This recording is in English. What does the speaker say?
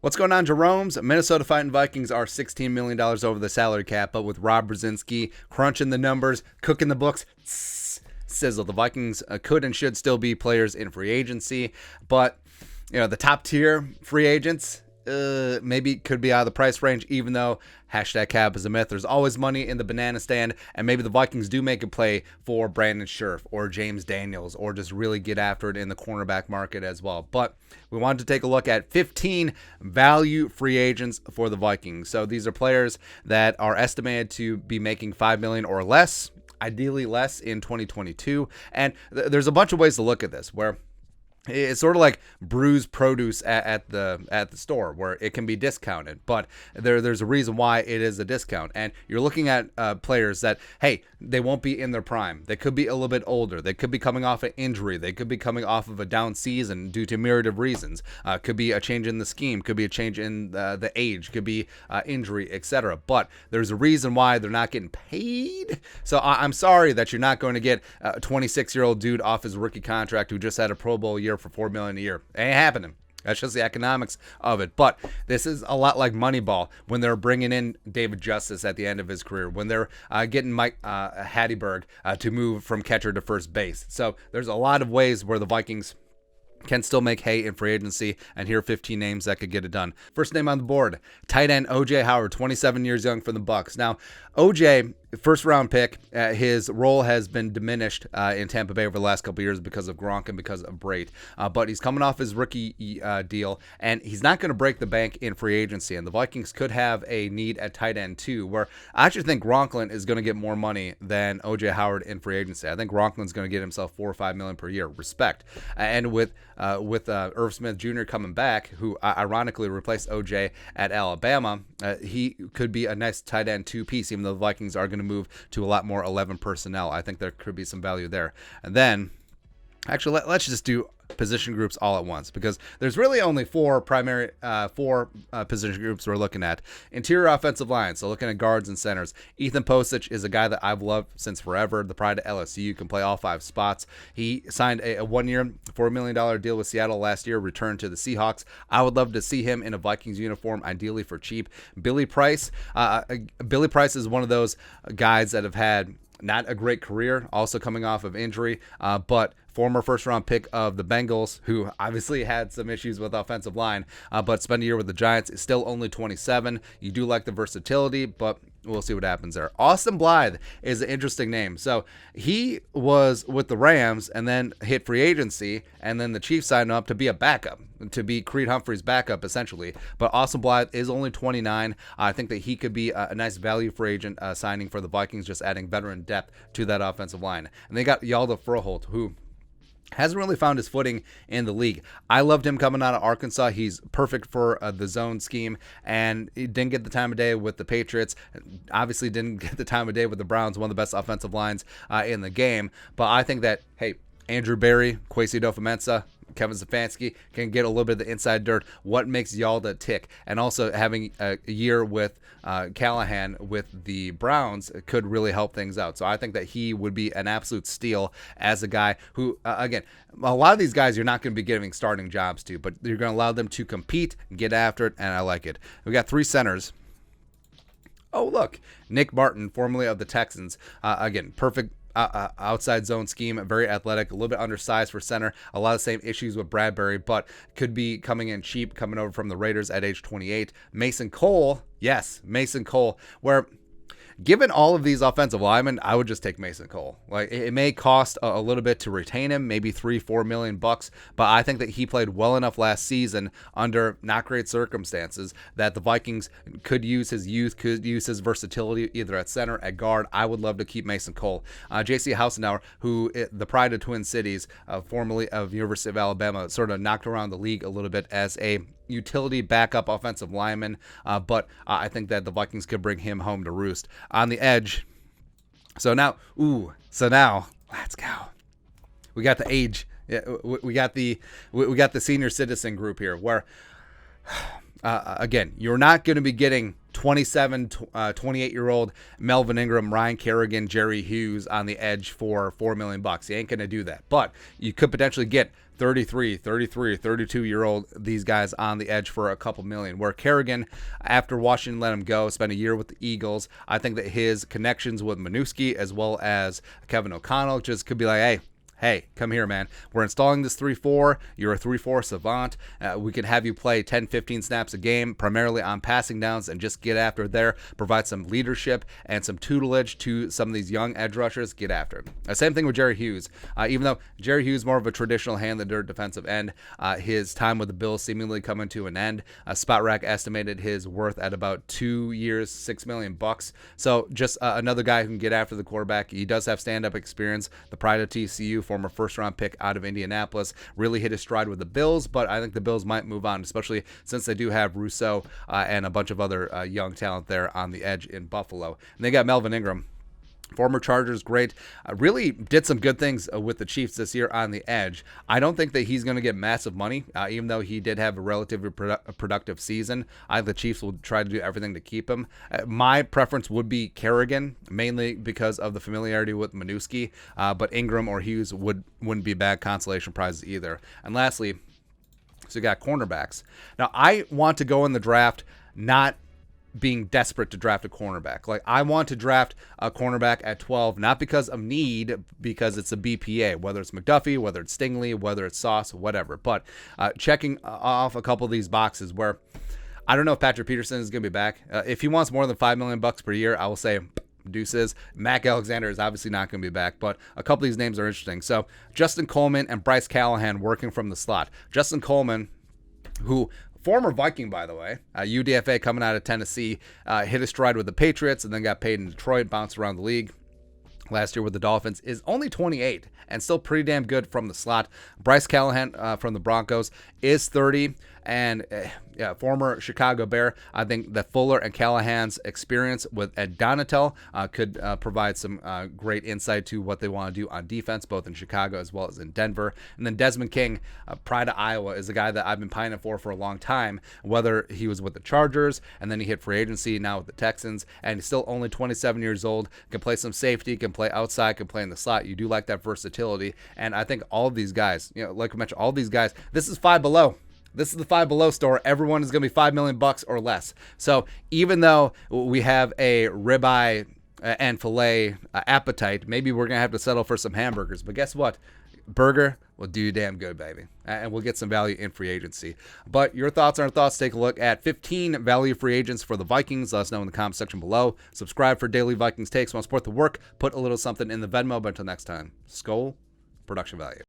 What's going on, Jerome's? Minnesota Vikings are $16 million over the salary cap, but with Rob Brzezinski crunching the numbers, cooking the books, sizzle. The Vikings could and should still be players in free agency, but the top tier free agents maybe could be out of the price range, even though hashtag cap is a myth. There's always money in the banana stand, and maybe the Vikings do make a play for Brandon Scherff or James Daniels, or just really get after it in the cornerback market as well. But we wanted to take a look at 15 value free agents for the Vikings. So these are players that are estimated to be making $5 million or less, ideally less in 2022. And there's a bunch of ways to look at this, where it's sort of like bruised produce at the store, where it can be discounted, but there's a reason why it is a discount. And you're looking at players that, hey, they won't be in their prime. They could be a little bit older. They could be coming off an injury. They could be coming off of a down season due to a myriad of reasons. Could be a change in the scheme. Could be a change in the age. Could be injury, etc. But there's a reason why they're not getting paid. So I'm sorry that you're not going to get a 26-year-old dude off his rookie contract who just had a Pro Bowl year for $4 million a year. It ain't happening. That's just the economics of it. But this is a lot like Moneyball, when they're bringing in David Justice at the end of his career, when they're getting Mike Hatteberg to move from catcher to first base. So there's a lot of ways where the Vikings can still make hay in free agency, and here are 15 names that could get it done. First name on the board, tight end O.J. Howard, 27 years young for the Bucs. Now, O.J., first round pick, his role has been diminished in Tampa Bay over the last couple of years because of Gronk and because of Brait. But he's coming off his rookie deal, and he's not going to break the bank in free agency. And the Vikings could have a need at tight end too, where I actually think Gronklin is going to get more money than O.J. Howard in free agency. I think Gronklin's going to get himself $4 or $5 million per year. Respect. And with Irv Smith Jr. coming back, who ironically replaced O.J. at Alabama, he could be a nice tight end two-piece, even though the Vikings are going to move to a lot more 11 personnel. I think there could be some value there. And then, actually, let's just do position groups all at once, because there's really only four position groups we're looking at. Interior offensive line, so looking at guards and centers. Ethan Posich is a guy that I've loved since forever. The pride of LSU, can play all 5 spots. He signed a 1-year, $4 million deal with Seattle last year, returned to the Seahawks. I would love to see him in a Vikings uniform, ideally for cheap. Billy Price is one of those guys that have had not a great career, also coming off of injury, but former first-round pick of the Bengals, who obviously had some issues with offensive line, but spent a year with the Giants, is still only 27. You do like the versatility, but we'll see what happens there. Austin Blyth is an interesting name. So he was with the Rams and then hit free agency, and then the Chiefs signed him up to be a backup, to be Creed Humphrey's backup, essentially. But Austin Blyth is only 29. I think that he could be a nice value free agent signing for the Vikings, just adding veteran depth to that offensive line. And they got Yalda Frohold, who hasn't really found his footing in the league. I loved him coming out of Arkansas. He's perfect for the zone scheme, and he didn't get the time of day with the Patriots. Obviously didn't get the time of day with the Browns, one of the best offensive lines in the game. But I think that, hey, Andrew Berry, Kwesi Adofo-Mensah, Kevin Stefanski can get a little bit of the inside dirt. What makes Yalda tick? And also having a year with Callahan with the Browns could really help things out. So I think that he would be an absolute steal as a guy who, again, a lot of these guys you're not going to be giving starting jobs to, but you're going to allow them to compete and get after it, and I like it. We got 3 centers. Oh, look, Nick Martin, formerly of the Texans. Again, perfect outside zone scheme, very athletic, a little bit undersized for center, a lot of the same issues with Bradbury, but could be coming in cheap, coming over from the Raiders at age 28. Mason Cole, yes, Mason Cole, where given all of these offensive linemen, I would just take Mason Cole. Like, it may cost a little bit to retain him, maybe $3-4 million, but I think that he played well enough last season under not great circumstances that the Vikings could use his youth, could use his versatility either at center, at guard. I would love to keep Mason Cole. J.C. Hausenauer, who the pride of Twin Cities, formerly of University of Alabama, sort of knocked around the league a little bit as a utility backup offensive lineman, but I think that the Vikings could bring him home to roost. On the edge, so now let's go. We got the age, we got the senior citizen group here, where again, you're not going to be getting 27, 28-year-old Melvin Ingram, Ryan Kerrigan, Jerry Hughes on the edge for $4 million. You ain't going to do that. But you could potentially get 33, 32-year-old these guys on the edge for a couple million. Where Kerrigan, after Washington let him go, spent a year with the Eagles. I think that his connections with Minuski as well as Kevin O'Connell just could be like, hey, come here, man. We're installing this 3-4. You're a 3-4 savant. We can have you play 10, 15 snaps a game, primarily on passing downs, and just get after there. Provide some leadership and some tutelage to some of these young edge rushers. Get after it. Same thing with Jerry Hughes. Even though Jerry Hughes more of a traditional hand-the-dirt defensive end, his time with the Bills seemingly coming to an end. Spot Rack estimated his worth at about 2 years, $6 million. So just another guy who can get after the quarterback. He does have stand-up experience. The pride of TCU, former first-round pick out of Indianapolis, really hit his stride with the Bills, but I think the Bills might move on, especially since they do have Rousseau and a bunch of other young talent there on the edge in Buffalo. And they got Melvin Ingram, former Chargers great, really did some good things with the Chiefs this year on the edge. I don't think that he's going to get massive money, even though he did have a relatively productive season. I think the Chiefs will try to do everything to keep him. My preference would be Kerrigan, mainly because of the familiarity with Minuski, but Ingram or Hughes wouldn't be bad consolation prizes either. And lastly, so you got cornerbacks. Now, I want to go in the draft not being desperate to draft a cornerback. Like, I want to draft a cornerback at 12, not because of need, because it's a BPA, whether it's McDuffie, whether it's Stingley, whether it's Sauce, whatever. But checking off a couple of these boxes where I don't know if Patrick Peterson is going to be back. If he wants more than $5 million per year, I will say deuces. Mac Alexander is obviously not going to be back, but a couple of these names are interesting. So Justin Coleman and Bryce Callahan working from the slot. Justin Coleman, who former Viking, by the way, UDFA coming out of Tennessee, hit a stride with the Patriots and then got paid in Detroit, bounced around the league last year with the Dolphins, is only 28 and still pretty damn good from the slot. Bryce Callahan from the Broncos is 30 and former Chicago Bear. I think that Fuller and Callahan's experience with Ed Donatel could provide some great insight to what they want to do on defense, both in Chicago as well as in Denver. And then Desmond King, pride of Iowa, is a guy that I've been pining for a long time, whether he was with the Chargers and then he hit free agency, now with the Texans, and he's still only 27 years old, can play some safety, can play outside, can play in the slot. You do like that versatility. And I think all of these guys, like I mentioned, all these guys, this is Five Below. This is the Five Below store. Everyone is going to be $5 million or less. So even though we have a ribeye and filet appetite, maybe we're going to have to settle for some hamburgers. But guess what? Burger will do you damn good, baby. And we'll get some value in free agency. But your thoughts on our thoughts. Take a look at 15 value free agents for the Vikings. Let us know in the comment section below. Subscribe for daily Vikings takes. Want to support the work? Put a little something in the Venmo. But until next time, Skol, production value.